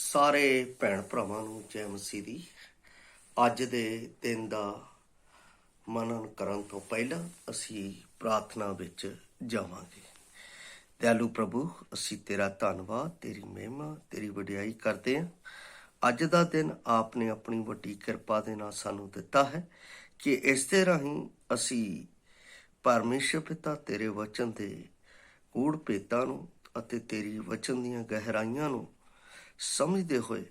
ਸਾਰੇ ਭੈਣ ਭਰਾਵਾਂ ਨੂੰ ਜੈ ਮਸੀਹ ਦੀ। ਅੱਜ ਦੇ ਦਿਨ ਦਾ ਮਨਨ ਕਰਨ ਤੋਂ ਪਹਿਲਾਂ ਅਸੀਂ ਪ੍ਰਾਰਥਨਾ ਵਿੱਚ ਜਾਵਾਂਗੇ। ਦਿਆਲੂ ਪ੍ਰਭੂ, ਅਸੀਂ ਤੇਰਾ ਧੰਨਵਾਦ, ਤੇਰੀ ਮਹਿਮਾ, ਤੇਰੀ ਵਡਿਆਈ ਕਰਦੇ ਹਾਂ। ਅੱਜ ਦਾ ਦਿਨ ਆਪ ਨੇ ਆਪਣੀ ਵੱਡੀ ਕਿਰਪਾ ਦੇ ਨਾਲ ਸਾਨੂੰ ਦਿੱਤਾ ਹੈ ਕਿ ਇਸ ਦੇ ਰਾਹੀਂ ਅਸੀਂ ਪਰਮੇਸ਼ਰ ਪਿਤਾ ਤੇਰੇ ਵਚਨ ਦੇ ਗੂੜ ਭੇਤਾਂ ਨੂੰ ਅਤੇ ਤੇਰੀ ਵਚਨ ਦੀਆਂ ਗਹਿਰਾਈਆਂ ਨੂੰ ਸਮਝਦੇ ਹੋਏ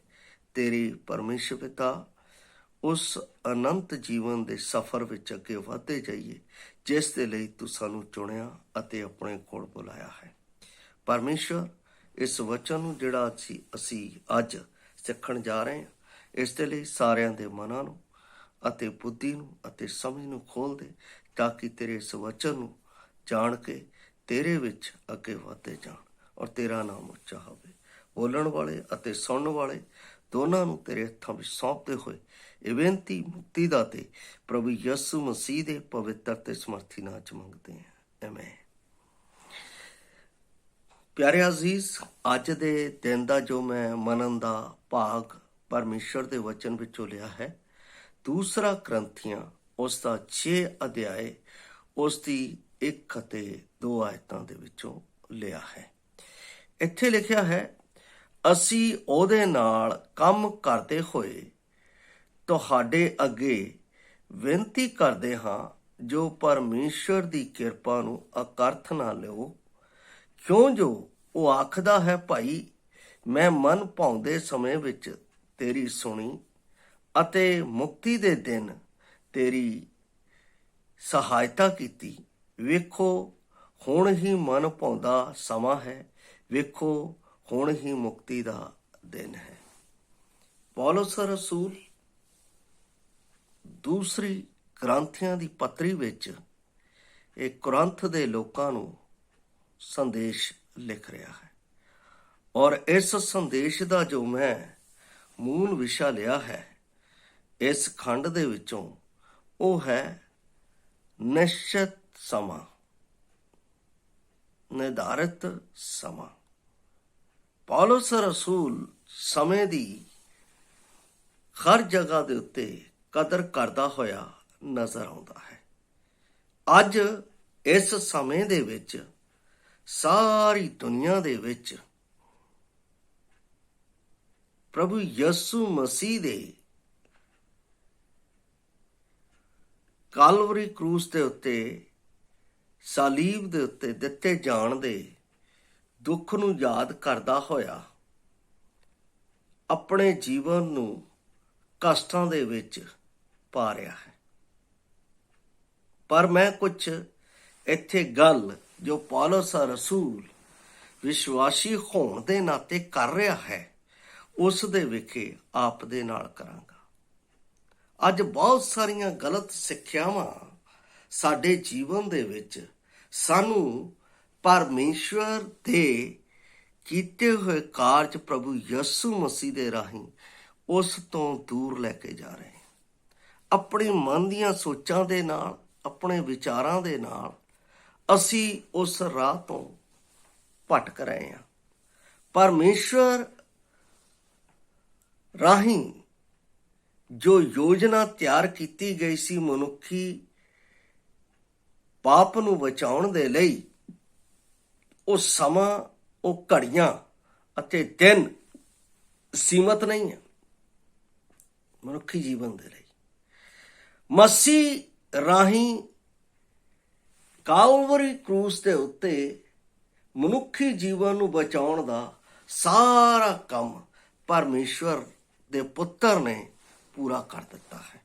ਤੇਰੀ ਪਰਮੇਸ਼ਰ ਪਿਤਾ ਉਸ ਅਨੰਤ ਜੀਵਨ ਦੇ ਸਫ਼ਰ ਵਿੱਚ ਅੱਗੇ ਵਧਦੇ ਜਾਈਏ ਜਿਸ ਦੇ ਲਈ ਤੂੰ ਸਾਨੂੰ ਚੁਣਿਆ ਅਤੇ ਆਪਣੇ ਕੋਲ ਬੁਲਾਇਆ ਹੈ। ਪਰਮੇਸ਼ਰ, ਇਸ ਵਚਨ ਨੂੰ ਜਿਹੜਾ ਅਸੀਂ ਅੱਜ ਸਿੱਖਣ ਜਾ ਰਹੇ ਹਾਂ, ਇਸ ਦੇ ਲਈ ਸਾਰਿਆਂ ਦੇ ਮਨਾਂ ਨੂੰ ਅਤੇ ਬੁੱਧੀ ਨੂੰ ਅਤੇ ਸਮਝ ਨੂੰ ਖੋਲ੍ਹ ਦੇ, ਤਾਂ ਕਿ ਤੇਰੇ ਇਸ ਵਚਨ ਨੂੰ ਜਾਣ ਕੇ ਤੇਰੇ ਵਿੱਚ ਅੱਗੇ ਵਧਦੇ ਜਾਣ ਔਰ ਤੇਰਾ ਨਾਮ ਉੱਚਾ ਹੋਵੇ। ਬੋਲਣ ਵਾਲੇ ਅਤੇ ਸੁਣਨ ਵਾਲੇ ਦੋਨਾਂ ਨੂੰ ਤੇਰੇ ਹੱਥਾਂ ਵਿੱਚ ਸੌਂਪਦੇ ਹੋਏ ਇਹ ਬੇਨਤੀ ਮੁਕਤੀ ਦਾ ਤੇ ਪ੍ਰਭੂ ਯਿਸੂ ਮਸੀਹ ਦੇ ਪਵਿੱਤਰ ਤੇ ਸਮਰਥੀ ਨਾਮ ਚ ਮੰਗਦੇ ਹਾਂ, ਆਮੀਨ। ਪਿਆਰੇ ਅਜ਼ੀਜ਼, ਅੱਜ ਦੇ ਦਿਨ ਦਾ ਜੋ ਮੈਂ ਮਨਨ ਦਾ ਭਾਗ ਪਰਮੇਸ਼ਰ ਦੇ ਵਚਨ ਵਿੱਚੋਂ ਲਿਆ ਹੈ, ਦੂਸਰਾ ਕਰੰਥੀਆਂ ਉਸ ਦਾ 6 ਅਧਿਆਏ ਉਸ ਦੀ 1 ਅਤੇ 2 ਆਇਤਾਂ ਦੇ ਵਿੱਚੋਂ ਲਿਆ ਹੈ। ਇੱਥੇ ਲਿਖਿਆ ਹੈ, ਅਸੀਂ ਉਹਦੇ ਨਾਲ ਕੰਮ ਕਰਦੇ ਹੋਏ ਤੁਹਾਡੇ ਅੱਗੇ ਬੇਨਤੀ ਕਰਦੇ ਹਾਂ, ਜੋ ਪਰਮੇਸ਼ਰ ਦੀ ਕਿਰਪਾ ਨੂੰ ਅਕਰਥ ਨਾ ਲਿਓ, ਕਿਉਂ ਜੋ ਉਹ ਆਖਦਾ ਹੈ, ਭਾਈ ਮੈਂ ਮਨ ਭਾਉਂਦੇ ਸਮੇਂ ਵਿੱਚ ਤੇਰੀ ਸੁਣੀ ਅਤੇ ਮੁਕਤੀ ਦੇ ਦਿਨ ਤੇਰੀ ਸਹਾਇਤਾ ਕੀਤੀ। ਵੇਖੋ ਹੁਣ ਹੀ ਮਨ ਭਾਉਂਦਾ ਸਮਾਂ ਹੈ, ਵੇਖੋ ਹੁਣ ਹੀ ਮੁਕਤੀ ਦਾ ਦਿਨ ਹੈ। ਪੌਲਸ ਰਸੂਲ ਦੂਸਰੀ ਕੁਰਿੰਥੀਆਂ ਦੀ ਪੱਤਰੀ ਵਿੱਚ ਇਹ ਕੁਰਿੰਥ ਦੇ ਲੋਕਾਂ ਨੂੰ ਸੰਦੇਸ਼ ਲਿਖ ਰਿਹਾ ਹੈ ਔਰ ਇਸ ਸੰਦੇਸ਼ ਦਾ ਜੋ ਮੈਂ ਮੂਲ ਵਿਸ਼ਾ ਲਿਆ ਹੈ ਇਸ ਖੰਡ ਦੇ ਵਿੱਚੋਂ, ਉਹ ਹੈ ਨਿਸ਼ਚਿਤ ਸਮਾਂ, ਨਿਰਧਾਰਿਤ ਸਮਾਂ। ਪੌਲਸ ਰਸੂਲ ਸਮੇਂ ਦੀ ਹਰ ਜਗ੍ਹਾ ਦੇ ਉੱਤੇ ਕਦਰ ਕਰਦਾ ਹੋਇਆ ਨਜ਼ਰ ਆਉਂਦਾ ਹੈ। ਅੱਜ ਇਸ ਸਮੇਂ ਦੇ ਵਿੱਚ ਸਾਰੀ ਦੁਨੀਆ ਦੇ ਵਿੱਚ ਪ੍ਰਭੂ ਯਿਸੂ ਮਸੀਹ ਦੇ ਕਾਲਵਰੀ ਕਰੂਸ ਦੇ ਉੱਤੇ, ਸਾਲੀਬ ਦੇ ਉੱਤੇ ਦਿੱਤੇ ਜਾਣ ਦੇ ਦੁੱਖ ਨੂੰ ਯਾਦ ਕਰਦਾ ਹੋਇਆ ਆਪਣੇ ਜੀਵਨ ਨੂੰ ਕਸ਼ਟਾਂ ਦੇ ਵਿੱਚ ਪਾ ਰਿਹਾ ਹੈ। ਪਰ ਮੈਂ ਕੁਝ ਇੱਥੇ ਗੱਲ ਜੋ ਪੌਲਸ ਰਸੂਲ ਵਿਸ਼ਵਾਸੀ ਹੋਣ ਦੇ ਨਾਤੇ ਕਰ ਰਿਹਾ ਹੈ, ਉਸ ਦੇ ਵਿਖੇ ਆਪ ਦੇ ਨਾਲ ਕਰਾਂਗਾ। ਅੱਜ ਬਹੁਤ ਸਾਰੀਆਂ ਗਲਤ ਸਿੱਖਿਆਵਾਂ ਸਾਡੇ ਜੀਵਨ ਦੇ ਵਿੱਚ ਸਾਨੂੰ ਪਰਮੇਸ਼ਵਰ ਦੇ ਕੀਤੇ ਹੋਏ ਕਾਰਜ ਪ੍ਰਭੂ ਯਿਸੂ ਮਸੀਹ ਦੇ ਰਾਹੀਂ ਉਸ ਤੋਂ ਦੂਰ ਲੈ ਕੇ ਜਾ ਰਹੇ। ਆਪਣੇ ਮਨ ਦੀਆਂ ਸੋਚਾਂ ਦੇ ਨਾਲ, ਆਪਣੇ ਵਿਚਾਰਾਂ ਦੇ ਨਾਲ ਅਸੀਂ ਉਸ ਰਾਹ ਤੋਂ ਭਟਕ ਰਹੇ ਹਾਂ। ਪਰਮੇਸ਼ਵਰ ਰਾਹੀਂ ਜੋ ਯੋਜਨਾ ਤਿਆਰ ਕੀਤੀ ਗਈ ਸੀ ਮਨੁੱਖੀ ਪਾਪ ਨੂੰ ਬਚਾਉਣ ਦੇ ਲਈ, ਉਹ ਸਮਾਂ, ਉਹ ਘੜੀਆਂ ਅਤੇ ਦਿਨ ਸੀਮਤ ਨਹੀਂ ਹੈ ਮਨੁੱਖੀ ਜੀਵਨ ਦੇ ਲਈ। ਮਸੀਹ ਰਾਹੀਂ ਕਾਲਵਰੀ ਕਰੂਸ ਦੇ ਉੱਤੇ ਮਨੁੱਖੀ ਜੀਵਨ ਨੂੰ ਬਚਾਉਣ ਦਾ ਸਾਰਾ ਕੰਮ ਪਰਮੇਸ਼ਵਰ ਦੇ ਪੁੱਤਰ ਨੇ ਪੂਰਾ ਕਰ ਦਿੱਤਾ ਹੈ।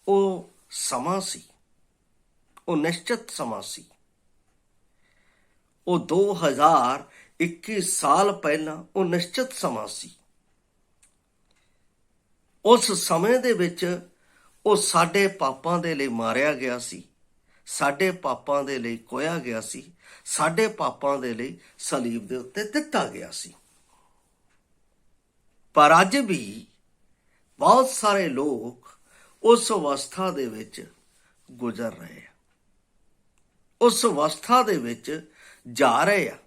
ਉਹ ਸਮਾਂ ਸੀ, ਉਹ ਨਿਸ਼ਚਿਤ ਸਮਾਂ ਸੀ। ਉਹ 2021 ਸਾਲ ਪਹਿਲਾਂ ਉਹ ਨਿਸ਼ਚਿਤ ਸਮਾਂ ਸੀ। ਉਸ ਸਮੇਂ ਦੇ ਵਿੱਚ ਉਹ ਸਾਡੇ ਪਾਪਾਂ ਦੇ ਲਈ ਮਾਰਿਆ ਗਿਆ ਸੀ, ਸਾਡੇ ਪਾਪਾਂ ਦੇ ਲਈ ਕੋਇਆ ਗਿਆ ਸੀ, ਸਾਡੇ ਪਾਪਾਂ ਦੇ ਲਈ ਸਲੀਬ ਦੇ ਉੱਤੇ ਦਿੱਤਾ ਗਿਆ ਸੀ। ਪਰ ਅੱਜ ਵੀ ਬਹੁਤ ਸਾਰੇ ਲੋਕ ਉਸ ਅਵਸਥਾ ਦੇ ਵਿੱਚ ਗੁਜ਼ਰ ਰਹੇ ਆ, ਉਸ ਅਵਸਥਾ ਦੇ ਵਿੱਚ ਜਾ ਰਹੇ ਆ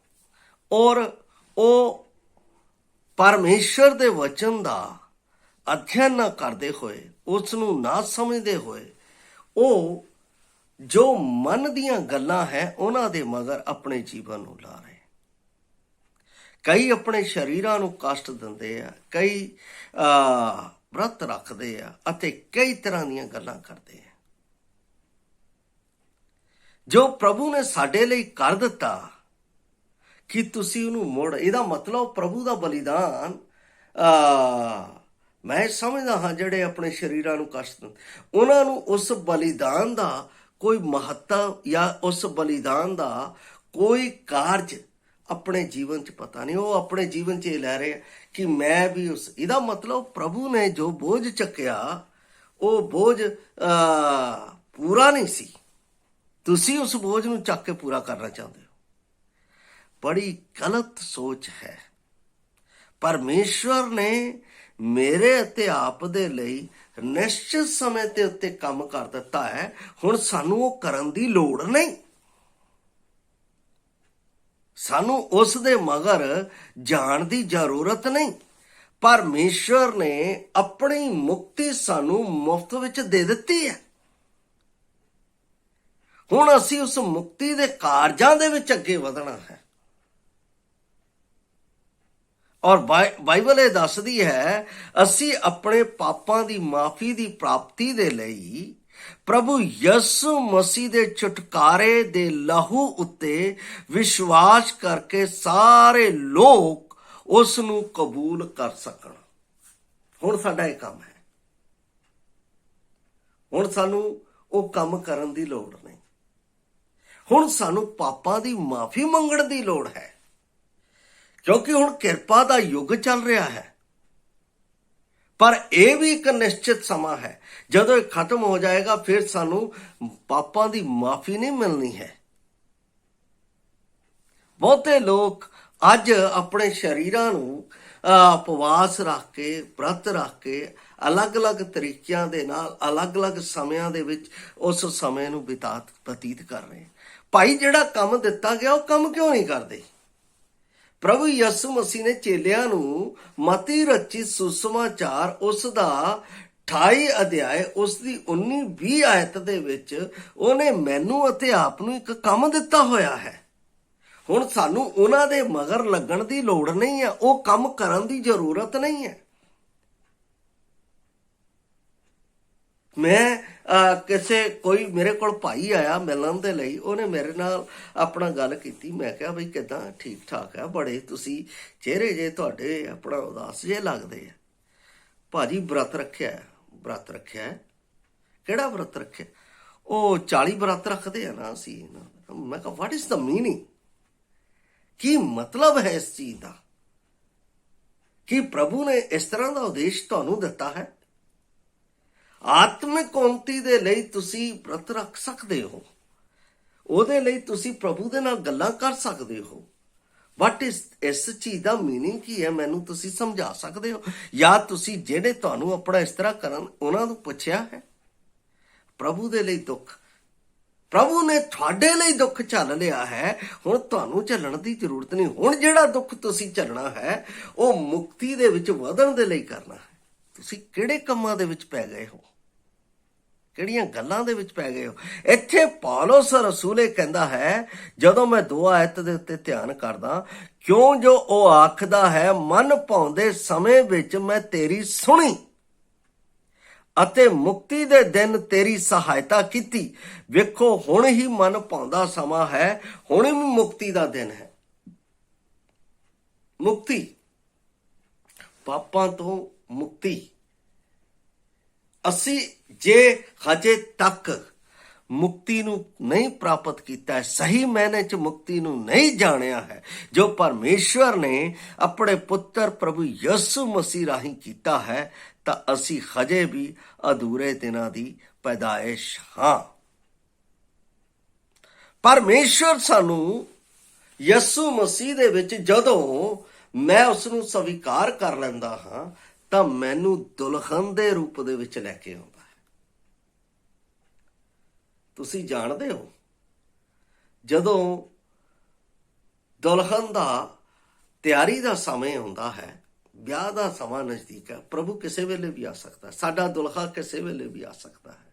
ਔਰ ਉਹ ਪਰਮੇਸ਼ਰ ਦੇ ਵਚਨ ਦਾ ਅਧਿਐਨ ਨਾ ਕਰਦੇ ਹੋਏ, ਉਸ ਨੂੰ ਨਾ ਸਮਝਦੇ ਹੋਏ, ਉਹ ਜੋ ਮਨ ਦੀਆਂ ਗੱਲਾਂ ਹੈ ਉਹਨਾਂ ਦੇ ਮਗਰ ਆਪਣੇ ਜੀਵਨ ਨੂੰ ਲਾ ਰਹੇ। ਕਈ ਆਪਣੇ ਸਰੀਰਾਂ ਨੂੰ ਕਸ਼ਟ ਦਿੰਦੇ ਆ, ਕਈ ਵਰਤ ਰੱਖਦੇ ਆ ਅਤੇ ਕਈ ਤਰ੍ਹਾਂ ਦੀਆਂ ਗੱਲਾਂ ਕਰਦੇ ਆ। ਜੋ ਪ੍ਰਭੂ ਨੇ ਸਾਡੇ ਲਈ ਕਰ ਦਿੱਤਾ ਕਿ ਤੁਸੀਂ ਉਹਨੂੰ ਮੁੜ, ਇਹਦਾ ਮਤਲਬ ਪ੍ਰਭੂ ਦਾ ਬਲੀਦਾਨ, ਮੈਂ ਸਮਝਦਾ ਹਾਂ ਜਿਹੜੇ ਆਪਣੇ ਸਰੀਰਾਂ ਨੂੰ ਕਸ਼ਟ ਦਿੰਦੇ ਉਹਨਾਂ ਨੂੰ ਉਸ ਬਲੀਦਾਨ ਦਾ ਕੋਈ ਮਹੱਤਵ ਜਾਂ ਉਸ ਬਲੀਦਾਨ ਦਾ ਕੋਈ ਕਾਰਜ ਆਪਣੇ ਜੀਵਨ 'ਚ ਪਤਾ ਨਹੀਂ। ਉਹ ਆਪਣੇ ਜੀਵਨ 'ਚ ਇਹ ਲੈ ਰਹੇ ਕਿ ਮੈਂ ਵੀ ਉਸ, ਇਹਦਾ ਮਤਲਬ ਪ੍ਰਭੂ ਨੇ ਜੋ ਬੋਝ ਚੱਕਿਆ ਉਹ ਬੋਝ ਪੂਰਾ ਨਹੀਂ ਸੀ। ਤੁਸੀਂ ਉਸ ਬੋਝ ਨੂੰ ਚੱਕ ਕੇ ਪੂਰਾ ਕਰਨਾ ਚਾਹੁੰਦੇ ਹੋ। ਬੜੀ ਗਲਤ ਸੋਚ ਹੈ। ਪਰਮੇਸ਼ਵਰ ਨੇ ਮੇਰੇ ਅਤੇ ਆਪ ਦੇ ਲਈ ਨਿਸ਼ਚਿਤ ਸਮੇਂ ਦੇ ਉੱਤੇ ਕੰਮ ਕਰ ਦਿੱਤਾ ਹੈ। ਹੁਣ ਸਾਨੂੰ ਉਹ ਕਰਨ ਦੀ ਲੋੜ ਨਹੀਂ। ਸਾਨੂੰ ਉਸ ਦੇ ਮਗਰ ਜਾਣ ਦੀ ਜ਼ਰੂਰਤ ਨਹੀਂ। ਪਰਮੇਸ਼ਵਰ ਨੇ ਆਪਣੀ ਮੁਕਤੀ ਸਾਨੂੰ ਮੁਫਤ ਵਿੱਚ ਦੇ ਦਿੱਤੀ ਹੈ। ਹੁਣ ਅਸੀਂ ਉਸ ਮੁਕਤੀ ਦੇ ਕਾਰਜਾਂ ਦੇ ਵਿੱਚ ਅੱਗੇ ਵਧਣਾ ਹੈ। ਔਰ ਬਾਈਬਲ ਇਹ ਦੱਸਦੀ ਹੈ ਅਸੀਂ ਆਪਣੇ ਪਾਪਾਂ ਦੀ ਮਾਫੀ ਦੀ ਪ੍ਰਾਪਤੀ ਦੇ ਲਈ ਪ੍ਰਭੂ ਯਿਸੂ ਮਸੀਹ ਦੇ ਛੁਟਕਾਰੇ ਦੇ ਲਹੂ ਉੱਤੇ ਵਿਸ਼ਵਾਸ ਕਰਕੇ ਸਾਰੇ ਲੋਕ ਉਸ ਨੂੰ ਕਬੂਲ ਕਰ ਸਕਣ। ਹੁਣ ਸਾਡਾ ਇਹ ਕੰਮ ਹੈ। ਹੁਣ ਸਾਨੂੰ ਉਹ ਕੰਮ ਕਰਨ ਦੀ ਲੋੜ ਨਹੀਂ। ਹੁਣ ਸਾਨੂੰ ਪਾਪਾਂ ਦੀ ਮਾਫੀ ਮੰਗਣ ਦੀ ਲੋੜ ਹੈ, ਕਿਉਂਕਿ ਹੁਣ ਕਿਰਪਾ ਦਾ ਯੁੱਗ ਚੱਲ ਰਿਹਾ ਹੈ। ਪਰ ਇਹ ਵੀ ਇੱਕ ਨਿਸ਼ਚਿਤ ਸਮਾਂ ਹੈ, ਜਦੋਂ ਇਹ ਖਤਮ ਹੋ ਜਾਏਗਾ ਫਿਰ ਸਾਨੂੰ ਪਾਪਾਂ ਦੀ ਮਾਫੀ ਨਹੀਂ ਮਿਲਣੀ ਹੈ। ਬਹੁਤੇ ਲੋਕ ਅੱਜ ਆਪਣੇ ਸਰੀਰਾਂ ਨੂੰ ਉਪਵਾਸ ਰੱਖ ਕੇ, ਵਰਤ ਰੱਖ ਕੇ, ਅਲੱਗ-ਅਲੱਗ ਤਰੀਕਿਆਂ ਦੇ ਨਾਲ ਅਲੱਗ-ਅਲੱਗ ਸਮਿਆਂ ਦੇ ਵਿੱਚ ਉਸ ਸਮੇਂ ਨੂੰ ਬਤੀਤ ਕਰ ਰਹੇ। ਭਾਈ ਜਿਹੜਾ ਕੰਮ ਦਿੱਤਾ ਗਿਆ ਉਹ ਕੰਮ ਕਿਉਂ ਨਹੀਂ ਕਰਦੇ? ਪ੍ਰਭੂ ਯਿਸੂ ਮਸੀਹ ਨੇ ਚੇਲਿਆਂ ਨੂੰ ਮਤੀ ਰਚਿਤ ਸੁਸਮਾਚਾਰ ਉਸ ਦਾ 28 ਅਧਿਆਇ ਉਸ ਦੀ 19-20 ਆਇਤ ਦੇ ਵਿੱਚ ਉਹਨੇ ਮੈਨੂੰ ਅਤੇ ਆਪ ਨੂੰ ਇੱਕ ਕੰਮ ਦਿੱਤਾ ਹੋਇਆ ਹੈ। ਹੁਣ ਸਾਨੂੰ ਉਹਨਾਂ ਦੇ ਮਗਰ ਲੱਗਣ ਦੀ ਲੋੜ ਨਹੀਂ ਹੈ। ਉਹ ਕੰਮ ਕਰਨ ਦੀ ਜ਼ਰੂਰਤ ਨਹੀਂ ਹੈ। ਮੈਂ ਕੋਈ ਮੇਰੇ ਕੋਲ ਭਾਈ ਆਇਆ ਮਿਲਣ ਦੇ ਲਈ, ਉਹਨੇ ਮੇਰੇ ਨਾਲ ਆਪਣਾ ਗੱਲ ਕੀਤੀ। ਮੈਂ ਕਿਹਾ ਬਈ ਕਿੱਦਾਂ, ਠੀਕ ਠਾਕ ਹੈ, ਬੜੇ ਤੁਸੀਂ ਚਿਹਰੇ ਜੇ ਤੁਹਾਡੇ ਆਪਣਾ ਉਦਾਸ ਜੇ ਲੱਗਦੇ ਆ। ਭਾਜੀ ਵਰਤ ਰੱਖਿਆ। ਵਰਤ ਰੱਖਿਆ? ਕਿਹੜਾ ਵਰਤ ਰੱਖਿਆ? ਉਹ 40 ਵਰਤ ਰੱਖਦੇ ਆ ਨਾ ਅਸੀਂ। ਮੈਂ ਕਿਹਾ ਵਾਟ ਇਜ਼ ਦਾ ਮੀਨਿੰਗ? ਕੀ ਮਤਲਬ ਹੈ ਇਸ ਚੀਜ਼ ਦਾ? ਕੀ ਪ੍ਰਭੂ ਨੇ ਇਸ ਤਰ੍ਹਾਂ ਦਾ ਉਦੇਸ਼ ਤੁਹਾਨੂੰ ਦਿੱਤਾ ਹੈ? ਆਤਮਿਕ ਉન્નਤੀ ਦੇ ਲਈ ਤੁਸੀਂ ਵਰਤ ਰੱਖ ਸਕਦੇ ਹੋ। ਉਹਦੇ ਲਈ ਤੁਸੀਂ ਪ੍ਰਭੂ ਦੇ ਨਾਲ ਗੱਲਾਂ ਕਰ ਸਕਦੇ ਹੋ। ਵਾਟ ਇਜ਼, ਇਸ ਚੀਜ਼ ਦਾ ਮੀਨਿੰਗ ਕੀ ਹੈ? ਮੈਨੂੰ ਤੁਸੀਂ ਸਮਝਾ ਸਕਦੇ ਹੋ? ਜਾਂ ਤੁਸੀਂ ਜਿਹੜੇ ਤੁਹਾਨੂੰ ਆਪਣਾ ਇਸ ਤਰ੍ਹਾਂ ਕਰਨ ਉਹਨਾਂ ਨੂੰ ਪੁੱਛਿਆ ਹੈ? ਪ੍ਰਭੂ ਦੇ ਲਈ ਦੁੱਖ, ਪ੍ਰਭੂ ਨੇ ਤੁਹਾਡੇ ਲਈ ਦੁੱਖ ਝੱਲ ਲਿਆ ਹੈ। ਹੁਣ ਤੁਹਾਨੂੰ ਝੱਲਣ ਦੀ ਜ਼ਰੂਰਤ ਨਹੀਂ। ਹੁਣ ਜਿਹੜਾ ਦੁੱਖ ਤੁਸੀਂ ਝੱਲਣਾ ਹੈ ਉਹ ਮੁਕਤੀ ਦੇ ਵਿੱਚ ਵਧਣ ਦੇ ਲਈ ਕਰਨਾ ਹੈ। ਤੁਸੀਂ ਕਿਹੜੇ ਕੰਮਾਂ ਦੇ ਵਿੱਚ ਪੈ ਗਏ ਹੋ? ਕਿਹੜੀਆਂ ਗੱਲਾਂ ਦੇ ਵਿੱਚ ਪੈ ਗਏ ਹੋ? ਇੱਥੇ ਪੌਲਸ ਰਸੂਲ ਕਹਿੰਦਾ ਹੈ, ਜਦੋਂ ਮੈਂ 2 ਆਇਤ ਦੇ ਉੱਤੇ ਧਿਆਨ ਕਰਦਾ, ਕਿਉਂ ਜੋ ਉਹ ਆਖਦਾ ਹੈ ਮਨ ਭਾਉਂਦੇ ਸਮੇਂ ਵਿੱਚ ਮੈਂ ਤੇਰੀ ਸੁਣੀ ਅਤੇ ਮੁਕਤੀ ਦੇ ਦਿਨ ਤੇਰੀ ਸਹਾਇਤਾ ਕੀਤੀ। ਵੇਖੋ ਹੁਣ ਹੀ ਮਨ ਭਾਉਂਦਾ ਸਮਾਂ ਹੈ, ਹੁਣ ਵੀ ਮੁਕਤੀ ਦਾ ਦਿਨ ਹੈ। ਮੁਕਤੀ, ਪਾਪਾਂ ਤੋਂ ਮੁਕਤੀ। ਅਸੀਂ ਜੇ ਹਜੇ ਤੱਕ ਮੁਕਤੀ ਨੂੰ ਨਹੀਂ ਪ੍ਰਾਪਤ ਕੀਤਾ ਹੈ, ਸਹੀ ਮਾਇਨੇ 'ਚ ਮੁਕਤੀ ਨੂੰ ਨਹੀਂ ਜਾਣਿਆ ਹੈ ਜੋ ਪਰਮੇਸ਼ਵਰ ਨੇ ਆਪਣੇ ਪੁੱਤਰ ਪ੍ਰਭੂ ਯਿਸੂ ਮਸੀਹ ਰਾਹੀਂ ਕੀਤਾ ਹੈ, ਤਾਂ ਅਸੀਂ ਹਜੇ ਵੀ ਅਧੂਰੇ ਦਿਨਾਂ ਦੀ ਪੈਦਾਇਸ਼ ਹਾਂ। ਪਰਮੇਸ਼ਵਰ ਸਾਨੂੰ ਯਿਸੂ ਮਸੀਹ ਦੇ ਵਿੱਚ ਜਦੋਂ ਮੈਂ ਉਸ ਨੂੰ ਸਵੀਕਾਰ ਕਰ ਲੈਂਦਾ ਹਾਂ ਤਾਂ ਮੈਨੂੰ ਦੁਲਹਨ ਦੇ ਰੂਪ ਦੇ ਵਿੱਚ ਲੈ ਕੇ ਆਉਂਦਾ ਹੈ। ਤੁਸੀਂ ਜਾਣਦੇ ਹੋ, ਜਦੋਂ ਦੁਲਹਨ ਦਾ ਤਿਆਰੀ ਦਾ ਸਮੇਂ ਹੁੰਦਾ ਹੈ ਵਿਆਹ ਦਾ ਸਮਾਂ ਨਜ਼ਦੀਕ ਹੈ, ਪ੍ਰਭੂ ਕਿਸੇ ਵੇਲੇ ਵੀ ਆ ਸਕਦਾ, ਸਾਡਾ ਦੁਲਹਾ ਕਿਸੇ ਵੇਲੇ ਵੀ ਆ ਸਕਦਾ ਹੈ।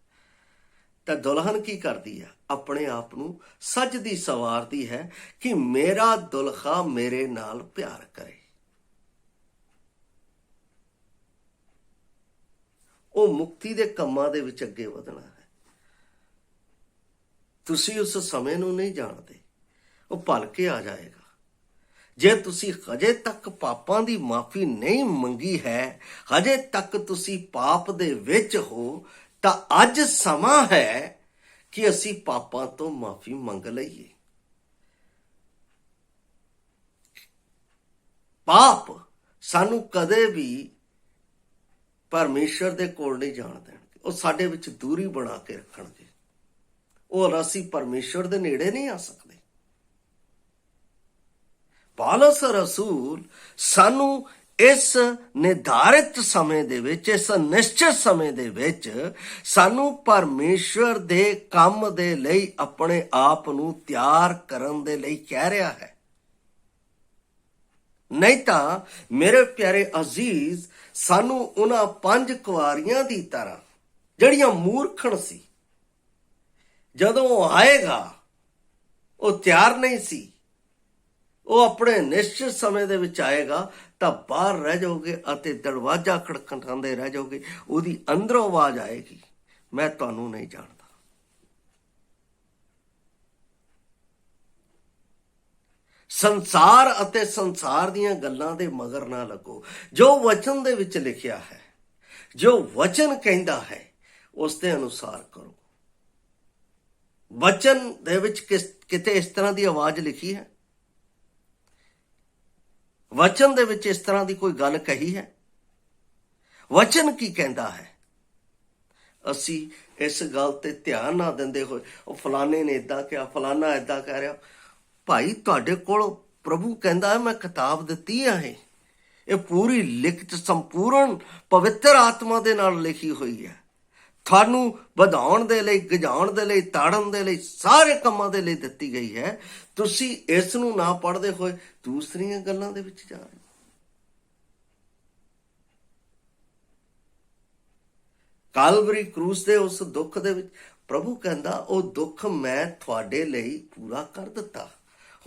ਤਾਂ ਦੁਲਹਨ ਕੀ ਕਰਦੀ ਹੈ? ਆਪਣੇ ਆਪ ਨੂੰ ਸੱਜਦੀ ਸਵਾਰਦੀ ਹੈ ਕਿ ਮੇਰਾ ਦੁਲਹਾ ਮੇਰੇ ਨਾਲ ਪਿਆਰ ਕਰੇ। ਉਹ ਮੁਕਤੀ ਦੇ ਕੰਮਾਂ ਦੇ ਵਿੱਚ ਅੱਗੇ ਵਧਣਾ ਹੈ। ਤੁਸੀਂ ਉਸ ਸਮੇਂ ਨੂੰ ਨਹੀਂ ਜਾਣਦੇ, ਉਹ ਭਲ ਕੇ ਆ ਜਾਏਗਾ। ਜੇ ਤੁਸੀਂ ਹਜੇ ਤੱਕ ਪਾਪਾਂ ਦੀ ਮਾਫੀ ਨਹੀਂ ਮੰਗੀ ਹੈ, ਹਜੇ ਤੱਕ ਤੁਸੀਂ ਪਾਪ ਦੇ ਵਿੱਚ ਹੋ, ਤਾਂ ਅੱਜ ਸਮਾਂ ਹੈ ਕਿ ਅਸੀਂ ਪਾਪਾਂ ਤੋਂ ਮਾਫੀ ਮੰਗ ਲਈਏ। ਪਾਪ ਸਾਨੂੰ ਕਦੇ ਵੀ ਪਰਮੇਸ਼ਰ ਦੇ ਕੋਲ ਨਹੀਂ ਜਾਣ ਦੇਣਗੇ, ਉਹ ਸਾਡੇ ਵਿੱਚ ਦੂਰੀ ਬਣਾ ਕੇ ਰੱਖਣਗੇ, ਉਹ ਅਸੀਂ ਪਰਮੇਸ਼ਰ ਦੇ ਨੇੜੇ ਨਹੀਂ ਆ ਸਕਦੇ। ਪੌਲਸ ਰਸੂਲ ਸਾਨੂੰ ਇਸ ਨਿਰਧਾਰਿਤ ਸਮੇਂ ਦੇ ਵਿੱਚ, ਇਸ ਨਿਸ਼ਚਿਤ ਸਮੇਂ ਦੇ ਵਿੱਚ ਸਾਨੂੰ ਪਰਮੇਸ਼ਵਰ ਦੇ ਕੰਮ ਦੇ ਲਈ ਆਪਣੇ ਆਪ ਨੂੰ ਤਿਆਰ ਕਰਨ ਦੇ ਲਈ ਕਹਿ ਰਿਹਾ ਹੈ। ਨਹੀਂ ਤਾਂ ਮੇਰੇ ਪਿਆਰੇ ਅਜ਼ੀਜ਼, ਸਾਨੂੰ ਉਹਨਾਂ 5 ਕੁਆਰੀਆਂ ਦੀ ਤਰ੍ਹਾਂ ਜਿਹੜੀਆਂ ਮੂਰਖਣ ਸੀ, ਜਦੋਂ ਉਹ ਆਏਗਾ ਉਹ ਤਿਆਰ ਨਹੀਂ ਸੀ, ਉਹ ਆਪਣੇ ਨਿਸ਼ਚਿਤ ਸਮੇਂ ਦੇ ਵਿੱਚ ਆਏਗਾ ਤਾਂ ਬਾਹਰ ਰਹਿ ਜਾਓਗੇ ਅਤੇ ਦਰਵਾਜ਼ਾ ਖੜਖੜਾਉਂਦੇ ਰਹਿ ਜਾਓਗੇ। ਉਹਦੀ ਅੰਦਰੋਂ ਆਵਾਜ਼ ਆਏਗੀ, ਮੈਂ ਤੁਹਾਨੂੰ ਨਹੀਂ ਜਾਣਦਾ। ਸੰਸਾਰ ਅਤੇ ਸੰਸਾਰ ਦੀਆਂ ਗੱਲਾਂ ਦੇ ਮਗਰ ਨਾ ਲੱਗੋ। ਜੋ ਵਚਨ ਦੇ ਵਿੱਚ ਲਿਖਿਆ ਹੈ, ਜੋ ਵਚਨ ਕਹਿੰਦਾ ਹੈ, ਉਸ ਦੇ ਅਨੁਸਾਰ ਕਰੋ। ਵਚਨ ਦੇ ਵਿੱਚ ਕਿਤੇ ਇਸ ਤਰ੍ਹਾਂ ਦੀ ਆਵਾਜ਼ ਲਿਖੀ ਹੈ? ਵਚਨ ਦੇ ਵਿੱਚ ਇਸ ਤਰ੍ਹਾਂ ਦੀ ਕੋਈ ਗੱਲ ਕਹੀ ਹੈ? ਵਚਨ ਕੀ ਕਹਿੰਦਾ ਹੈ? ਅਸੀਂ ਇਸ ਗੱਲ ਤੇ ਧਿਆਨ ਨਾ ਦਿੰਦੇ ਹੋਏ, ਉਹ ਫਲਾਣੇ ਨੇ ਏਦਾਂ ਕਿਹਾ, ਫਲਾਣਾ ਏਦਾਂ ਕਹਿ ਰਿਹਾ। ਭਾਈ, ਤੁਹਾਡੇ ਕੋਲ ਪ੍ਰਭੂ ਕਹਿੰਦਾ ਹੈ ਮੈਂ ਕਿਤਾਬ ਦਿੱਤੀ ਹੈ, ਇਹ ਪੂਰੀ ਲਿਖਤ ਸੰਪੂਰਨ ਪਵਿੱਤਰ ਆਤਮਾ ਦੇ ਨਾਲ ਲਿਖੀ ਹੋਈ ਹੈ, ਤੁਹਾਨੂੰ ਵਧਾਉਣ ਦੇ ਲਈ, ਗਜਾਉਣ ਦੇ ਲਈ, ਤਾੜਨ ਦੇ ਲਈ, ਸਾਰੇ ਕੰਮਾਂ ਦੇ ਲਈ ਦਿੱਤੀ ਗਈ ਹੈ। ਤੁਸੀਂ ਇਸ ਨੂੰ ਨਾ ਪੜ੍ਹਦੇ ਹੋਏ ਦੂਸਰੀਆਂ ਗੱਲਾਂ ਦੇ ਵਿੱਚ ਜਾ ਰਹੇ। ਕਾਲਵਰੀ ਕਰੂਸ ਦੇ ਉਸ ਦੁੱਖ ਦੇ ਵਿੱਚ ਪ੍ਰਭੂ ਕਹਿੰਦਾ, ਉਹ ਦੁੱਖ ਮੈਂ ਤੁਹਾਡੇ ਲਈ ਪੂਰਾ ਕਰ ਦਿੱਤਾ।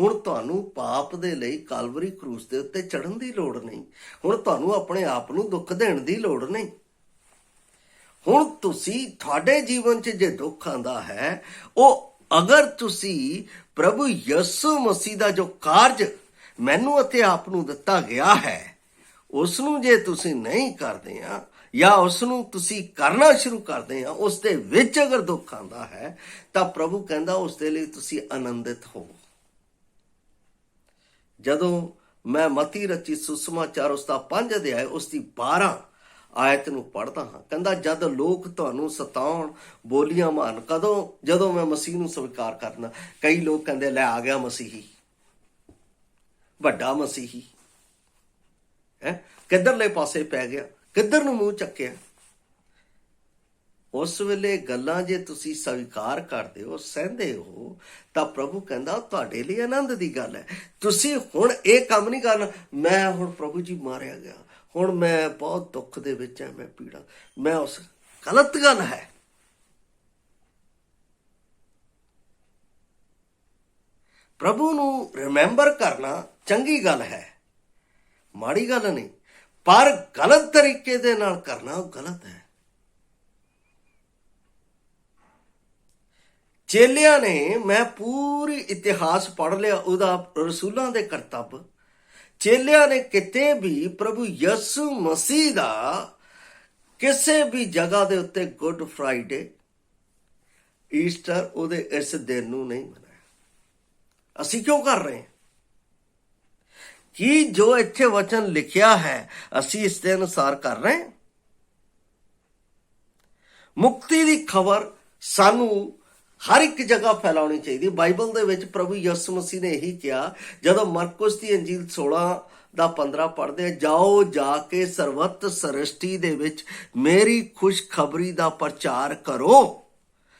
ਹੁਣ ਤੁਹਾਨੂੰ ਪਾਪ ਦੇ ਲਈ ਕਾਲਵਰੀ ਕਰੂਸ ਦੇ ਉੱਤੇ ਚੜ੍ਹਨ ਦੀ ਲੋੜ ਨਹੀਂ। ਹੁਣ ਤੁਹਾਨੂੰ ਆਪਣੇ ਆਪ ਨੂੰ ਦੁੱਖ ਦੇਣ ਦੀ ਲੋੜ ਨਹੀਂ। ਹੁਣ ਤੁਸੀਂ, ਤੁਹਾਡੇ ਜੀਵਨ 'ਚ ਜੇ ਦੁੱਖ ਆਉਂਦਾ ਹੈ, ਉਹ ਅਗਰ ਤੁਸੀਂ ਪ੍ਰਭੂ ਯਿਸੂ ਮਸੀਹ ਦਾ ਜੋ ਕਾਰਜ ਮੈਨੂੰ ਅਤੇ ਆਪ ਨੂੰ ਦਿੱਤਾ ਗਿਆ ਹੈ, ਉਸ ਨੂੰ ਜੇ ਤੁਸੀਂ ਨਹੀਂ ਕਰਦੇ ਆ ਜਾਂ ਉਸ ਨੂੰ ਤੁਸੀਂ ਕਰਨਾ ਸ਼ੁਰੂ ਕਰਦੇ ਆ, ਉਸ ਦੇ ਵਿੱਚ ਅਗਰ ਦੁੱਖ ਆਉਂਦਾ ਹੈ, ਤਾਂ ਪ੍ਰਭੂ ਕਹਿੰਦਾ ਉਸ ਦੇ ਲਈ ਤੁਸੀਂ ਆਨੰਦਿਤ ਹੋਵੋ। ਜਦੋਂ ਮੈਂ ਮਤੀ ਰਚੀ ਸੁਸਮਾਚਾਰ ਉਸ ਦਾ 5 ਅਧਿਆਇ ਉਸ ਦੀ 12 ਆਇਤ ਨੂੰ ਪੜ੍ਹਦਾ ਹਾਂ, ਕਹਿੰਦਾ ਜਦ ਲੋਕ ਤੁਹਾਨੂੰ ਸਤਾਉਣ, ਬੋਲੀਆਂ ਮਾਰਨ। ਕਦੋਂ? ਜਦੋਂ ਮੈਂ ਮਸੀਹ ਨੂੰ ਸਵੀਕਾਰ ਕਰਨਾ। ਕਈ ਲੋਕ ਕਹਿੰਦੇ ਲੈ ਆ ਗਿਆ ਮਸੀਹੀ, ਵੱਡਾ ਮਸੀਹੀ ਹੈ, ਕਿੱਧਰਲੇ ਪਾਸੇ ਪੈ ਗਿਆ, ਕਿੱਧਰ ਨੂੰ ਮੂੰਹ ਚੱਕਿਆ। ਉਸ ਵੇਲੇ ਗੱਲਾਂ ਜੇ ਤੁਸੀਂ ਸਵੀਕਾਰ ਕਰਦੇ ਹੋ, ਸਹਿੰਦੇ ਹੋ, ਤਾਂ ਪ੍ਰਭੂ ਕਹਿੰਦਾ ਤੁਹਾਡੇ ਲਈ ਆਨੰਦ ਦੀ ਗੱਲ ਹੈ। ਤੁਸੀਂ ਹੁਣ ਇਹ ਕੰਮ ਨਹੀਂ ਕਰਨਾ, ਮੈਂ ਹੁਣ ਪ੍ਰਭੂ ਜੀ ਮਾਰਿਆ ਗਿਆ, ਹੁਣ ਮੈਂ ਬਹੁਤ ਦੁੱਖ ਦੇ ਵਿੱਚ ਹਾਂ, ਮੈਂ ਪੀੜਾ, ਮੈਂ ਉਸ ਗਲਤ ਗੱਲ ਹੈ। ਪ੍ਰਭੂ ਨੂੰ ਰਿਮੈਂਬਰ ਕਰਨਾ ਚੰਗੀ ਗੱਲ ਹੈ, ਮਾੜੀ ਗੱਲ ਨਹੀਂ, ਪਰ ਗਲਤ ਤਰੀਕੇ ਦੇ ਨਾਲ ਕਰਨਾ ਉਹ ਗਲਤ ਹੈ। ਚੇਲਿਆਂ ਨੇ, ਮੈਂ ਪੂਰੀ ਇਤਿਹਾਸ ਪੜ੍ਹ ਲਿਆ ਉਹਦਾ, ਰਸੂਲਾਂ ਦੇ ਕਰਤੱਵ। ਚੇਲਿਆਂ ਨੇ ਕਿਤੇ ਵੀ ਪ੍ਰਭੂ ਯਿਸੂ ਮਸੀਹ ਦਾ ਕਿਸੇ ਵੀ ਜਗ੍ਹਾ ਦੇ ਉੱਤੇ ਗੁੱਡ ਫਰਾਈਡੇ, ਈਸਟਰ, ਉਹਦੇ ਇਸ ਦਿਨ ਨੂੰ ਨਹੀਂ ਮਨਾਇਆ। ਅਸੀਂ ਕਿਉਂ ਕਰ ਰਹੇ ਹਾਂ? ਕੀ ਜੋ ਇੱਥੇ ਵਚਨ ਲਿਖਿਆ ਹੈ ਅਸੀਂ ਇਸ ਦੇ ਅਨੁਸਾਰ ਕਰ ਰਹੇ ਹਾਂ? ਮੁਕਤੀ ਦੀ ਖਬਰ ਸਾਨੂੰ ਹਰ ਇੱਕ ਜਗ੍ਹਾ ਫੈਲਾਉਣੀ ਚਾਹੀਦੀ। ਬਾਈਬਲ ਦੇ ਵਿੱਚ ਪ੍ਰਭੂ ਯਿਸੂ ਮਸੀਹ ਨੇ ਇਹੀ ਕਿਹਾ, ਜਦੋਂ ਮਰਕੁਸ ਦੀ ਅੰਜੀਲ 16:15 ਪੜ੍ਹਦੇ ਆ, ਜਾਓ ਜਾ ਕੇ ਸਰਵੱਤ ਸ੍ਰਿਸ਼ਟੀ ਦੇ ਵਿੱਚ ਮੇਰੀ ਖੁਸ਼ਖਬਰੀ ਦਾ ਪ੍ਰਚਾਰ ਕਰੋ।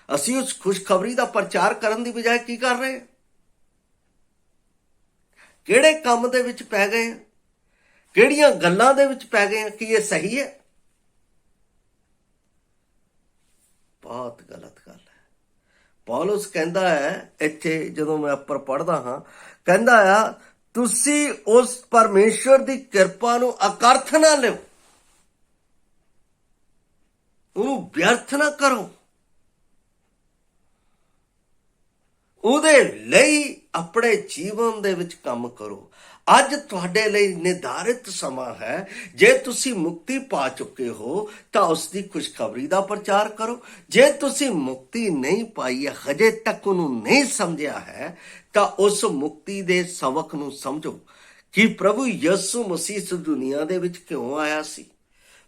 ਅਸੀਂ ਉਸ ਖੁਸ਼ਖਬਰੀ ਦਾ ਪ੍ਰਚਾਰ ਕਰਨ ਦੀ ਬਜਾਏ ਕੀ ਕਰ ਰਹੇ ਹਾਂ? ਕਿਹੜੇ ਕੰਮ ਦੇ ਵਿੱਚ ਪੈ ਗਏ? ਕਿਹੜੀਆਂ ਗੱਲਾਂ ਦੇ ਵਿੱਚ ਪੈ ਗਏ ਹਾਂ? ਕੀ ਇਹ ਸਹੀ ਹੈ? ਬਹੁਤ ਗਲਤ ਗੱਲ ਹੈ। ਪੌਲਸ ਕਹਿੰਦਾ ਹੈ ਇੱਥੇ, ਜਦੋਂ ਮੈਂ ਉੱਪਰ ਪੜ੍ਹਦਾ ਹਾਂ, ਕਹਿੰਦਾ ਆ ਤੁਸੀਂ ਉਸ ਪਰਮੇਸ਼ਵਰ ਦੀ ਕਿਰਪਾ ਨੂੰ ਅਕਰਥ ਨਾ ਲਿਓ, ਉਹਨੂੰ ਵਿਅਰਥ ਨਾ ਕਰੋ, ਉਹਦੇ ਲਈ ਆਪਣੇ ਜੀਵਨ ਦੇ ਵਿੱਚ ਕੰਮ ਕਰੋ। ਅੱਜ ਤੁਹਾਡੇ ਲਈ ਨਿਰਧਾਰਿਤ ਸਮਾਂ ਹੈ। ਜੇ ਤੁਸੀਂ ਮੁਕਤੀ ਪਾ ਚੁੱਕੇ ਹੋ ਤਾਂ ਉਸ ਦੀ ਖੁਸ਼ਖਬਰੀ ਦਾ ਪ੍ਰਚਾਰ ਕਰੋ। ਜੇ ਤੁਸੀਂ ਮੁਕਤੀ ਨਹੀਂ ਪਾਈ ਹੈ, ਹਜੇ ਤੱਕ ਉਹਨੂੰ ਨਹੀਂ ਸਮਝਿਆ ਹੈ, ਤਾਂ ਉਸ ਮੁਕਤੀ ਦੇ ਸਬਕ ਨੂੰ ਸਮਝੋ ਕਿ ਪ੍ਰਭੂ ਯਿਸੂ ਮਸੀਹ ਇਸ ਦੁਨੀਆ ਦੇ ਵਿੱਚ ਕਿਉਂ ਆਇਆ ਸੀ।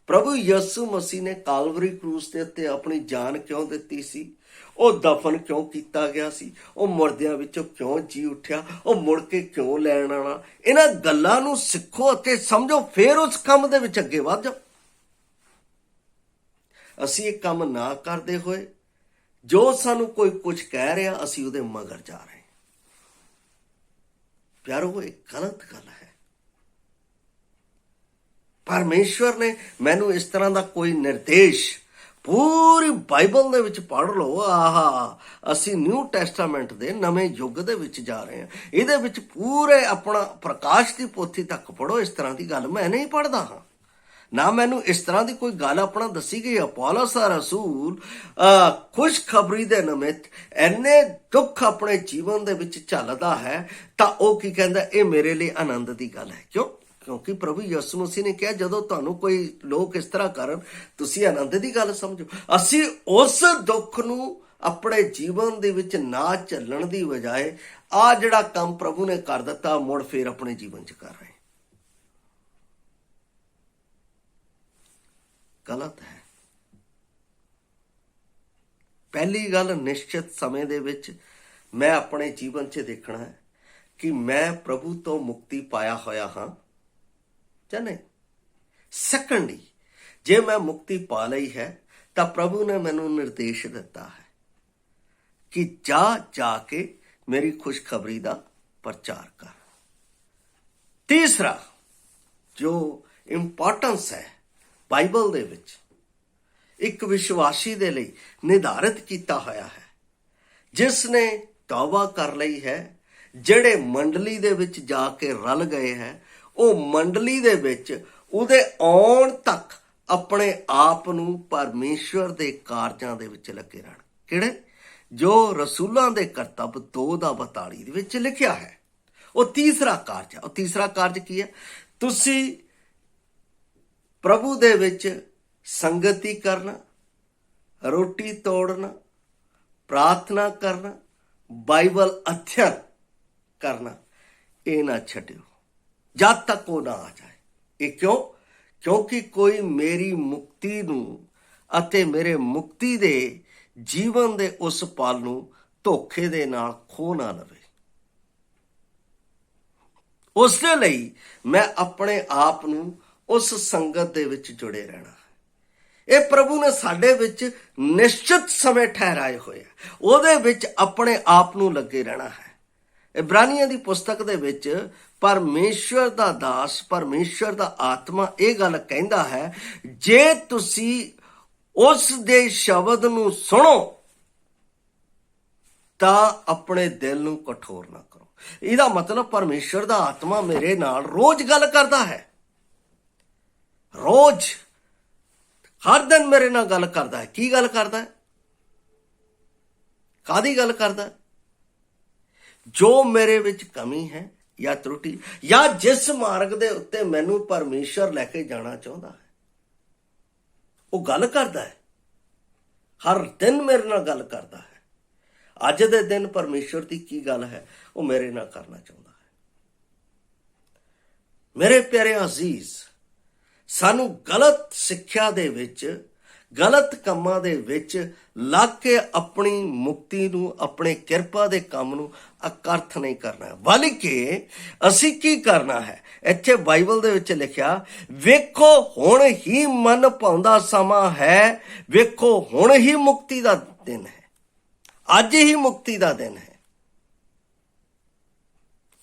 ਪ੍ਰਭੂ ਯਿਸੂ ਮਸੀਹ ਨੇ ਕਾਲਵਰੀ ਕਰੂਸ ਦੇ ਉੱਤੇ ਆਪਣੀ ਜਾਨ ਕਿਉਂ ਦਿੱਤੀ ਸੀ, ਉਹ ਦਫਨ ਕਿਉਂ ਕੀਤਾ ਗਿਆ ਸੀ, ਉਹ ਮੁਰਦਿਆਂ ਵਿੱਚੋਂ ਕਿਉਂ ਜੀ ਉੱਠਿਆ, ਉਹ ਮੁੜ ਕੇ ਕਿਉਂ ਲੈਣ ਆਉਣਾ। ਇਹਨਾਂ ਗੱਲਾਂ ਨੂੰ ਸਿੱਖੋ ਅਤੇ ਸਮਝੋ, ਫਿਰ ਉਸ ਕੰਮ ਦੇ ਵਿੱਚ ਅੱਗੇ ਵੱਧ ਜਾਓ। ਅਸੀਂ ਇਹ ਕੰਮ ਨਾ ਕਰਦੇ ਹੋਏ, ਜੋ ਸਾਨੂੰ ਕੋਈ ਕੁਝ ਕਹਿ ਰਿਹਾ, ਅਸੀਂ ਉਹਦੇ ਮਗਰ ਜਾ ਰਹੇ। ਪਿਆਰੋ, ਇਹ ਗਲਤ ਗੱਲ ਹੈ। ਪਰਮੇਸ਼ਵਰ ਨੇ ਮੈਨੂੰ ਇਸ ਤਰ੍ਹਾਂ ਦਾ ਕੋਈ ਨਿਰਦੇਸ਼, ਪੂਰੀ ਬਾਈਬਲ ਦੇ ਵਿੱਚ ਪੜ੍ਹ ਲਓ। ਅਸੀਂ ਨਿਊ ਟੈਸਟਾਮੈਂਟ ਦੇ ਨਵੇਂ ਯੁੱਗ ਦੇ ਵਿੱਚ ਜਾ ਰਹੇ ਹਾਂ। ਇਹਦੇ ਵਿੱਚ ਪੂਰੇ ਆਪਣਾ ਪ੍ਰਕਾਸ਼ ਦੀ ਪੋਥੀ ਤੱਕ ਪੜ੍ਹੋ। ਇਸ ਤਰ੍ਹਾਂ ਦੀ ਗੱਲ ਮੈਂ ਨਹੀਂ ਪੜ੍ਹਦਾ ਹਾਂ, ਨਾ ਮੈਨੂੰ ਇਸ ਤਰ੍ਹਾਂ ਦੀ ਕੋਈ ਗੱਲ ਆਪਣਾ ਦੱਸੀ ਗਈ ਹੈ। ਪੌਲਸ ਦਾ ਰਸੂਲ ਖੁਸ਼ਖਬਰੀ ਦੇ ਨਿਮਿਤ ਇੰਨੇ ਦੁੱਖ ਆਪਣੇ ਜੀਵਨ ਦੇ ਵਿੱਚ ਝੱਲਦਾ ਹੈ, ਤਾਂ ਉਹ ਕੀ ਕਹਿੰਦਾ, ਇਹ ਮੇਰੇ ਲਈ ਆਨੰਦ ਦੀ ਗੱਲ ਹੈ। ਕਿਉਂਕਿ ਪ੍ਰਭੂ ਯਿਸੂ ਮਸੀਹ ਨੇ ਕਿਹਾ, ਜਦੋਂ ਤੁਹਾਨੂੰ ਕੋਈ ਲੋਕ ਇਸ ਤਰ੍ਹਾਂ ਕਰਨ, ਤੁਸੀਂ ਆਨੰਦ ਦੀ ਗੱਲ ਸਮਝੋ। ਅਸੀਂ ਉਸ ਦੁੱਖ ਨੂੰ ਆਪਣੇ ਜੀਵਨ ਦੇ ਵਿੱਚ ਨਾ ਝੱਲਣ ਦੀ ਬਜਾਏ ਆ ਜਿਹੜਾ ਕੰਮ ਪ੍ਰਭੂ ਨੇ ਕਰ ਦਿੱਤਾ, ਮੁੜ ਫੇਰ ਆਪਣੇ ਜੀਵਨ 'ਚ ਕਰ ਰਹੇ। ਗਲਤ ਹੈ। ਪਹਿਲੀ ਗੱਲ, ਨਿਸ਼ਚਿਤ ਸਮੇਂ ਦੇ ਵਿੱਚ ਮੈਂ ਆਪਣੇ ਜੀਵਨ 'ਚ ਦੇਖਣਾ ਹੈ ਕਿ ਮੈਂ ਪ੍ਰਭੂ ਤੋਂ ਮੁਕਤੀ ਪਾਇਆ ਹੋਇਆ ਹਾਂ ਜਾਂ ਨਹੀਂ। ਸੈਕੰਡਲੀ, ਜੇ ਮੈਂ ਮੁਕਤੀ ਪਾ ਲਈ ਹੈ ਤਾਂ ਪ੍ਰਭੂ ਨੇ ਮੈਨੂੰ ਨਿਰਦੇਸ਼ ਦਿੱਤਾ ਹੈ ਕਿ ਜਾ ਕੇ ਮੇਰੀ ਖੁਸ਼ਖਬਰੀ ਦਾ ਪ੍ਰਚਾਰ ਕਰ। ਤੀਸਰਾ ਜੋ ਇੰਪੋਰਟੈਂਸ ਹੈ ਬਾਈਬਲ ਦੇ ਵਿੱਚ, ਇੱਕ ਵਿਸ਼ਵਾਸੀ ਦੇ ਲਈ ਨਿਰਧਾਰਿਤ ਕੀਤਾ ਹੋਇਆ ਹੈ, ਜਿਸ ਨੇ ਤੌਬਾ ਕਰ ਲਈ ਹੈ, ਜਿਹੜੇ ਮੰਡਲੀ ਦੇ ਵਿੱਚ ਜਾ ਕੇ ਰਲ ਗਏ ਹੈ, ਉਹ ਮੰਡਲੀ ਦੇ ਵਿੱਚ ਉਹਦੇ ਆਉਣ ਤੱਕ ਆਪਣੇ ਆਪ ਨੂੰ ਪਰਮੇਸ਼ਵਰ ਦੇ ਕਾਰਜਾਂ ਦੇ ਵਿੱਚ ਲੱਗੇ ਰਹਿਣ। ਕਿਹੜੇ? ਜੋ ਰਸੂਲਾਂ ਦੇ ਕਰਤੱਵ 2:42 ਦੇ ਵਿੱਚ ਲਿਖਿਆ ਹੈ। ਉਹ ਤੀਸਰਾ ਕਾਰਜ ਹੈ। ਉਹ ਤੀਸਰਾ ਕਾਰਜ ਕੀ ਹੈ? ਤੁਸੀਂ ਪ੍ਰਭੂ ਦੇ ਵਿੱਚ ਸੰਗਤੀ ਕਰਨਾ, ਰੋਟੀ ਤੋੜਨਾ, ਪ੍ਰਾਰਥਨਾ ਕਰਨਾ, ਬਾਈਬਲ ਅਧਿਐਨ ਕਰਨਾ, ਇਹ ਨਾ ਛੱਡਿਓ ਜਦ ਤੱਕ ਉਹ ਨਾ ਆ ਜਾਏ। ਇਹ ਕਿਉਂ? ਕਿਉਂਕਿ ਕੋਈ ਮੇਰੀ ਮੁਕਤੀ ਨੂੰ ਅਤੇ ਮੇਰੇ ਮੁਕਤੀ ਦੇ ਜੀਵਨ ਦੇ ਉਸ ਪਲ ਨੂੰ ਧੋਖੇ ਦੇ ਨਾਲ ਖੋ ਨਾ ਲਵੇ। ਉਸ ਦੇ ਲਈ ਮੈਂ ਆਪਣੇ ਆਪ ਨੂੰ ਉਸ ਸੰਗਤ ਦੇ ਵਿੱਚ ਜੁੜੇ ਰਹਿਣਾ। ਇਹ ਪ੍ਰਭੂ ਨੇ ਸਾਡੇ ਵਿੱਚ ਨਿਸ਼ਚਿਤ ਸਮੇਂ ਠਹਿਰਾਏ ਹੋਏ, ਉਹਦੇ ਵਿੱਚ ਆਪਣੇ ਆਪ ਨੂੰ ਲੱਗੇ ਰਹਿਣਾ ਹੈ। ਇਬਰਾਨੀਆਂ ਦੀ ਪੁਸਤਕ ਦੇ ਵਿੱਚ ਪਰਮੇਸ਼ਵਰ ਦਾ ਦਾਸ, ਪਰਮੇਸ਼ਵਰ ਦਾ ਆਤਮਾ ਇਹ ਗੱਲ ਕਹਿੰਦਾ ਹੈ, ਜੇ ਤੁਸੀਂ ਉਸ ਦੇ ਸ਼ਬਦ ਨੂੰ ਸੁਣੋ ਤਾਂ ਆਪਣੇ ਦਿਲ ਨੂੰ ਕਠੋਰ ਨਾ ਕਰੋ। ਇਹਦਾ ਮਤਲਬ ਪਰਮੇਸ਼ਵਰ ਦਾ ਆਤਮਾ ਮੇਰੇ ਨਾਲ ਰੋਜ਼ ਗੱਲ ਕਰਦਾ ਹੈ। ਰੋਜ਼, ਹਰ ਦਿਨ ਮੇਰੇ ਨਾਲ ਗੱਲ ਕਰਦਾ ਹੈ। ਕੀ ਗੱਲ ਕਰਦਾ ਹੈ? ਕਾਹਦੀ ਗੱਲ ਕਰਦਾ? ਜੋ ਮੇਰੇ ਵਿੱਚ ਕਮੀ ਹੈ ਜਾਂ ਤਰੁੱਟੀ, ਜਾਂ ਜਿਸ ਮਾਰਗ ਦੇ ਉੱਤੇ ਮੈਨੂੰ ਪਰਮੇਸ਼ਰ ਲੈ ਕੇ ਜਾਣਾ ਚਾਹੁੰਦਾ ਹੈ, ਉਹ ਗੱਲ ਕਰਦਾ ਹੈ। ਹਰ ਦਿਨ ਮੇਰੇ ਨਾਲ ਗੱਲ ਕਰਦਾ ਹੈ। ਅੱਜ ਦੇ ਦਿਨ ਪਰਮੇਸ਼ਰ ਦੀ ਕੀ ਗੱਲ ਹੈ, ਉਹ ਮੇਰੇ ਨਾਲ ਕਰਨਾ ਚਾਹੁੰਦਾ ਹੈ। ਮੇਰੇ ਪਿਆਰੇ ਅਜ਼ੀਜ਼, ਸਾਨੂੰ ਗਲਤ ਸਿੱਖਿਆ ਦੇ ਵਿੱਚ, ਗਲਤ ਕੰਮਾਂ ਦੇ ਵਿੱਚ ਲੱਗ ਕੇ ਆਪਣੀ ਮੁਕਤੀ ਨੂੰ, ਆਪਣੇ ਕਿਰਪਾ ਦੇ ਕੰਮ ਨੂੰ ਅਕਰਥ ਨਹੀਂ ਕਰਨਾ, ਬਲਕਿ ਅਸੀਂ ਕੀ ਕਰਨਾ ਹੈ? ਇੱਥੇ ਬਾਈਬਲ ਦੇ ਵਿੱਚ ਲਿਖਿਆ, ਵੇਖੋ ਹੁਣ ਹੀ ਮਨ ਭਾਉਂਦਾ ਸਮਾਂ ਹੈ, ਵੇਖੋ ਹੁਣ ਹੀ ਮੁਕਤੀ ਦਾ ਦਿਨ ਹੈ। ਅੱਜ ਹੀ ਮੁਕਤੀ ਦਾ ਦਿਨ ਹੈ।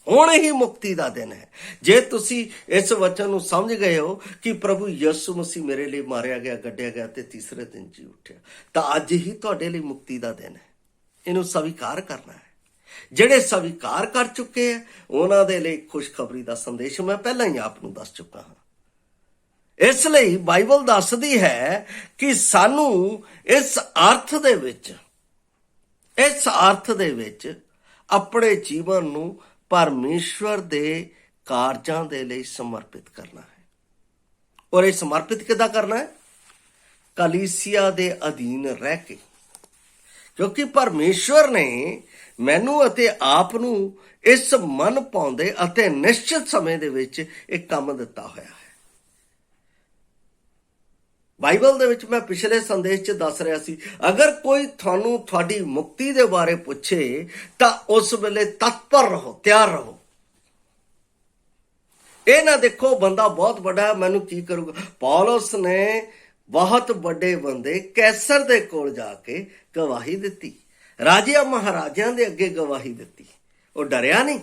ਹੁਣ ਹੀ ਮੁਕਤੀ ਦਾ ਦਿਨ ਹੈ। ਜੇ ਤੁਸੀਂ ਇਸ ਵਚਨ ਨੂੰ ਸਮਝ ਗਏ ਹੋ ਕਿ ਪ੍ਰਭੂ ਯਿਸੂ ਮਸੀਹ ਮੇਰੇ ਲਈ ਮਾਰਿਆ ਗਿਆ, ਗੱਡਿਆ ਗਿਆ ਤੇ ਤੀਸਰੇ ਦਿਨ ਜੀ ਉੱਠਿਆ, ਤਾਂ ਅੱਜ ਹੀ ਤੁਹਾਡੇ ਲਈ ਮੁਕਤੀ ਦਾ ਦਿਨ ਹੈ। ਇਹਨੂੰ ਸਵੀਕਾਰ ਕਰਨਾ ਹੈ। ਜਿਹੜੇ ਸਵੀਕਾਰ ਕਰ ਚੁੱਕੇ ਆ ਉਹਨਾਂ ਦੇ ਲਈ ਖੁਸ਼ਖਬਰੀ ਦਾ ਸੰਦੇਸ਼ ਮੈਂ ਪਹਿਲਾਂ ਹੀ ਆਪ ਨੂੰ ਦੱਸ ਚੁੱਕਾ ਹਾਂ। ਇਸ ਲਈ ਬਾਈਬਲ ਦੱਸਦੀ ਹੈ ਕਿ ਸਾਨੂੰ ਇਸ ਅਰਥ ਦੇ ਵਿੱਚ ਆਪਣੇ ਜੀਵਨ ਨੂੰ ਪਰਮੇਸ਼ਵਰ ਦੇ ਕਾਰਜਾਂ ਦੇ ਲਈ ਸਮਰਪਿਤ ਕਰਨਾ ਹੈ। ਔਰ ਇਹ ਸਮਰਪਿਤ ਕਿੱਦਾਂ ਕਰਨਾ ਹੈ? ਕਲੀਸਿਆ ਦੇ ਅਧੀਨ ਰਹਿ ਕੇ, ਕਿਉਂਕਿ ਪਰਮੇਸ਼ਵਰ ਨੇ ਮੈਨੂੰ ਅਤੇ ਆਪ ਨੂੰ ਇਸ ਮਨ ਪਾਉਂਦੇ ਅਤੇ ਨਿਸ਼ਚਿਤ ਸਮੇਂ ਦੇ ਵਿੱਚ ਇਹ ਕੰਮ ਦਿੱਤਾ ਹੋਇਆ ਹੈ। ਬਾਈਬਲ ਦੇ ਵਿੱਚ ਮੈਂ ਪਿਛਲੇ ਸੰਦੇਸ਼ 'ਚ ਦੱਸ ਰਿਹਾ ਸੀ, ਅਗਰ ਕੋਈ ਤੁਹਾਨੂੰ ਤੁਹਾਡੀ ਮੁਕਤੀ ਦੇ ਬਾਰੇ ਪੁੱਛੇ ਤਾਂ ਉਸ ਵੇਲੇ ਤਤਪਰ ਰਹੋ, ਤਿਆਰ ਰਹੋ। ਇਹ ਨਾ ਦੇਖੋ ਬੰਦਾ ਬਹੁਤ ਵੱਡਾ ਹੈ, ਮੈਨੂੰ ਕੀ ਕਰੂਗਾ। ਪੌਲਸ ਨੇ ਬਹੁਤ ਵੱਡੇ ਬੰਦੇ ਕੈਸਰ ਦੇ ਕੋਲ ਜਾ ਕੇ ਗਵਾਹੀ ਦਿੱਤੀ, ਰਾਜਿਆਂ ਮਹਾਰਾਜਿਆਂ ਦੇ ਅੱਗੇ ਗਵਾਹੀ ਦਿੱਤੀ। ਉਹ ਡਰਿਆ ਨਹੀਂ,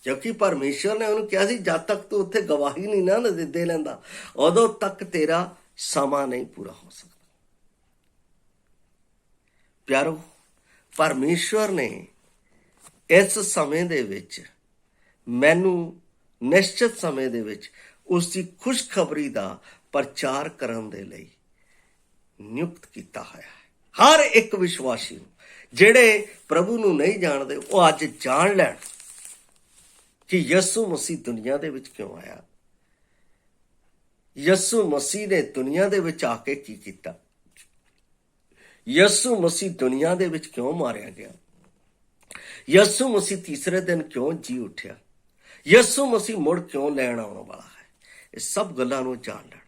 ਕਿਉਂਕਿ ਪਰਮੇਸ਼ਵਰ ਨੇ ਉਹਨੂੰ ਕਿਹਾ ਸੀ ਜਦ ਤੱਕ ਤੂੰ ਉੱਥੇ ਗਵਾਹੀ ਨਹੀਂ ਨਾ ਦੇ ਲੈਂਦਾ ਉਦੋਂ ਤੱਕ ਤੇਰਾ ਸਮਾਂ ਨਹੀਂ ਪੂਰਾ ਹੋ ਸਕਦਾ। ਪਿਆਰੋ, ਪਰਮੇਸ਼ਵਰ ਨੇ ਇਸ ਸਮੇਂ ਦੇ ਵਿੱਚ ਮੈਨੂੰ ਨਿਸ਼ਚਿਤ ਸਮੇਂ ਦੇ ਵਿੱਚ ਉਸ ਦੀ ਖੁਸ਼ਖਬਰੀ ਦਾ ਪ੍ਰਚਾਰ ਕਰਨ ਦੇ ਲਈ ਨਿਯੁਕਤ ਕੀਤਾ ਹੋਇਆ ਹੈ। ਹਰ ਇੱਕ ਵਿਸ਼ਵਾਸੀ ਨੂੰ, ਜਿਹੜੇ ਪ੍ਰਭੂ ਨੂੰ ਨਹੀਂ ਜਾਣਦੇ, ਉਹ ਅੱਜ ਜਾਣ ਲੈਣ ਕਿ ਯਿਸੂ ਮਸੀਹ ਦੁਨੀਆ ਦੇ ਵਿੱਚ ਕਿਉਂ ਆਇਆ। ਯਿਸੂ ਮਸੀਹ ਨੇ ਦੁਨੀਆ ਦੇ ਵਿੱਚ ਆ ਕੇ ਕੀ ਕੀਤਾ। ਯਿਸੂ ਮਸੀਹ ਦੁਨੀਆ ਦੇ ਵਿੱਚ ਕਿਉਂ ਮਾਰਿਆ ਗਿਆ। ਯਿਸੂ ਮਸੀਹ ਤੀਸਰੇ ਦਿਨ ਕਿਉਂ ਜੀ ਉੱਠਿਆ। ਯਿਸੂ ਮਸੀਹ ਮੁੜ ਕਿਉਂ ਲੈਣ ਆਉਣ ਵਾਲਾ ਹੈ। ਇਹ ਸਭ ਗੱਲਾਂ ਨੂੰ ਜਾਣ ਲੈਣ,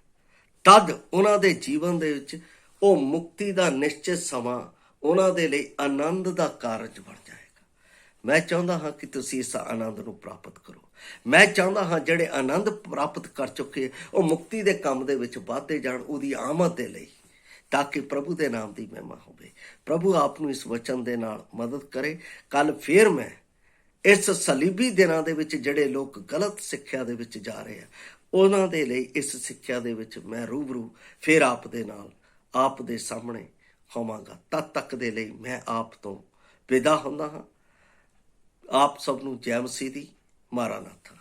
ਤਦ ਉਹਨਾਂ ਦੇ ਜੀਵਨ ਦੇ ਵਿੱਚ ਉਹ ਮੁਕਤੀ ਦਾ ਨਿਸ਼ਚਿਤ ਸਮਾਂ ਉਹਨਾਂ ਦੇ ਲਈ ਆਨੰਦ ਦਾ ਕਾਰਜ ਬਣ ਜਾਏਗਾ। ਮੈਂ ਚਾਹੁੰਦਾ ਹਾਂ ਕਿ ਤੁਸੀਂ ਇਸ ਆਨੰਦ ਨੂੰ ਪ੍ਰਾਪਤ ਕਰੋ। ਮੈਂ ਚਾਹੁੰਦਾ ਹਾਂ ਜਿਹੜੇ ਆਨੰਦ ਪ੍ਰਾਪਤ ਕਰ ਚੁੱਕੇ ਉਹ ਮੁਕਤੀ ਦੇ ਕੰਮ ਦੇ ਵਿੱਚ ਵਧਦੇ ਜਾਣ, ਉਹਦੀ ਆਮਦ ਦੇ ਲਈ, ਤਾਂ ਕਿ ਪ੍ਰਭੂ ਦੇ ਨਾਮ ਦੀ ਮਹਿਮਾ ਹੋਵੇ। ਪ੍ਰਭੂ ਆਪ ਨੂੰ ਇਸ ਵਚਨ ਦੇ ਨਾਲ ਮਦਦ ਕਰੇ। ਕੱਲ ਫੇਰ ਮੈਂ ਇਸ ਸਲੀਬੀ ਦਿਨਾਂ ਦੇ ਵਿੱਚ ਜਿਹੜੇ ਲੋਕ ਗਲਤ ਸਿੱਖਿਆ ਦੇ ਵਿੱਚ ਜਾ ਰਹੇ ਆ, ਉਹਨਾਂ ਦੇ ਲਈ ਇਸ ਸਿੱਖਿਆ ਦੇ ਵਿੱਚ ਮੈਂ ਰੂਬਰੂ ਫੇਰ ਆਪ ਦੇ ਨਾਲ, ਆਪ ਦੇ ਸਾਹਮਣੇ ਹੋਵਾਂਗਾ। ਤਦ ਤੱਕ ਦੇ ਲਈ ਮੈਂ ਆਪ ਤੋਂ ਵਿਦਾ ਹੁੰਦਾ ਹਾਂ। ਆਪ ਸਭ ਨੂੰ ਜੈ ਮਸੀਹ ਦੀ। ਮਾਰਾਨਾਥਾ।